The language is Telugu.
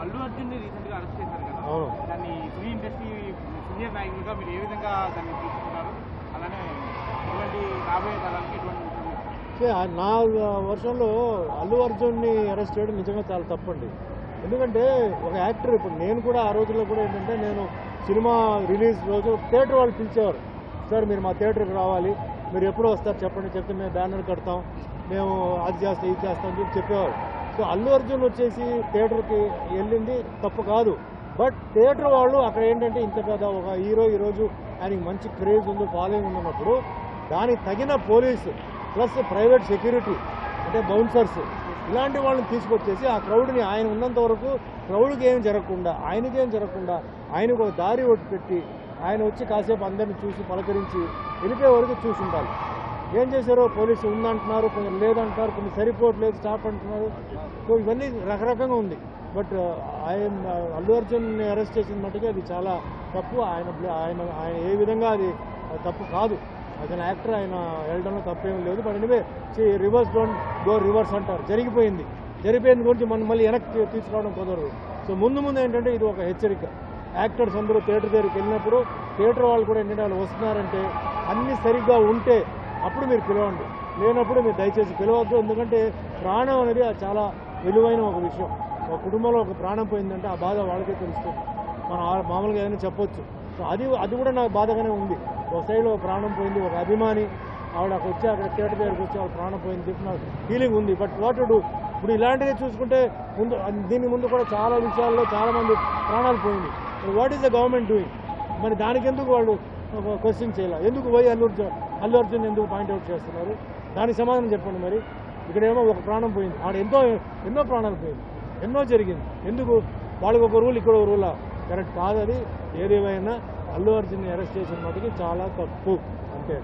అల్లు అర్జున్ రీసెంట్గా అరెస్ట్ చేశారు కదా, అవును. దాన్ని సినీ ఇండస్ట్రీ సీనియర్ నాయకులుగా మీరు ఏ విధంగా దాన్ని తీసుకున్నారు? అలానే ఇటువంటి రాబోయే కాలానికి ఎటువంటి నా వర్షంలో అల్లు అర్జున్ని అరెస్ట్ చేయడం నిజంగా చాలా తప్పండి. ఎందుకంటే ఒక యాక్టర్, ఇప్పుడు నేను కూడా ఆ రోజుల్లో కూడా ఏంటంటే, నేను సినిమా రిలీజ్ రోజు థియేటర్ వాళ్ళు పిలిచేవారు. సార్ మీరు మా థియేటర్కి రావాలి, మీరు ఎప్పుడు వస్తారు చెప్పండి, చెప్తే మేము బ్యానర్ కడతాం, మేము అది చేస్తాం ఇది చేస్తాం అని చెప్పేవారు. సో అల్లు అర్జున్ వచ్చేసి థియేటర్కి వెళ్ళింది తప్పు కాదు. బట్ థియేటర్ వాళ్ళు అక్కడ ఏంటంటే, ఇంత పెద్ద ఒక హీరో ఈరోజు ఆయనకి మంచి క్రేజ్ ఉంది, ఫాలోయింగ్ ఉన్నప్పుడు దానికి తగిన పోలీసు ప్లస్ ప్రైవేట్ సెక్యూరిటీ అంటే బౌన్సర్స్ ఇలాంటి వాళ్ళని తీసుకొచ్చేసి ఆ క్రౌడ్ని, ఆయన ఉన్నంత వరకు క్రౌడ్కి ఏం జరగకుండా, ఆయనకేం జరగకుండా ఆయనకు ఒక దారి ఒకటి పెట్టి ఆయన వచ్చి కాసేపు అందరిని చూసి పలకరించి వెళ్ళిపోయే వరకు చూసి ఉండాలి. ఏం చేశారో పోలీసు ఉందంటున్నారు, కొంచెం లేదంటున్నారు, కొన్ని సరిపోవట్లేదు స్టాప్ అంటున్నారు. సో ఇవన్నీ రకరకంగా ఉంది. బట్ అల్లు అర్జున్ని అరెస్ట్ చేసిన మట్టుగా అది చాలా తప్పు. ఆయన ఆయన ఆయన ఏ విధంగా అది తప్పు కాదు. అతను యాక్టర్, ఆయన వెళ్ళడంలో తప్పేమీ లేదు. But anyway reverse don't go reverse అంటారు. జరిగిపోయింది గురించి మనం మళ్ళీ వెనక్కి తీసుకురావడం కుదరదు. సో ముందు ఏంటంటే ఇది ఒక హెచ్చరిక. యాక్టర్స్ అందరూ థియేటర్ దగ్గరికి వెళ్ళినప్పుడు థియేటర్ వాళ్ళు కూడా ఏంటంటే వాళ్ళు వస్తున్నారంటే అన్నీ సరిగ్గా ఉంటే అప్పుడు మీరు పిలవండి, లేనప్పుడు మీరు దయచేసి పిలవద్దు. ఎందుకంటే ప్రాణం అనేది చాలా విలువైన ఒక విషయం. ఒక కుటుంబంలో ఒక ప్రాణం పోయిందంటే ఆ బాధ వాళ్ళకే తెలుస్తుంది. మనం మామూలుగా ఏదైనా చెప్పొచ్చు. సో అది కూడా నాకు బాధగానే ఉంది. ఒక సైడ్లో ప్రాణం పోయింది, ఒక అభిమాని ఆవిడ అక్కడ వచ్చి అక్కడ థియేటర్ దగ్గరికి వచ్చి ఆవిడ ప్రాణం పోయింది చెప్పి నాకు ఫీలింగ్ ఉంది. But what to do? ఇప్పుడు ఇలాంటివి చూసుకుంటే దీని ముందు కూడా చాలా విషయాల్లో చాలామంది ప్రాణాలు పోయింది. What is the government doing? మరి దానికి ఎందుకు వాళ్ళు క్వశ్చన్ చేయాలి? ఎందుకు పోయి అల్లు అర్జున్ ఎందుకు పాయింట్అవుట్ చేస్తున్నారు? దానికి సమాధానం చెప్పండి. మరి ఇక్కడేమో ఒక ప్రాణం పోయింది, ఆడ ఎన్నో ప్రాణాలు పోయింది, ఎన్నో జరిగింది. ఎందుకు వాళ్ళకి ఒక రూల్ ఇక్కడ ఒక రూలా? కరెక్ట్ కాదు అది. ఏదేమైనా అల్లు అర్జున్ని అరెస్ట్ చేసిన మటుకు చాలా తప్పు అంతే.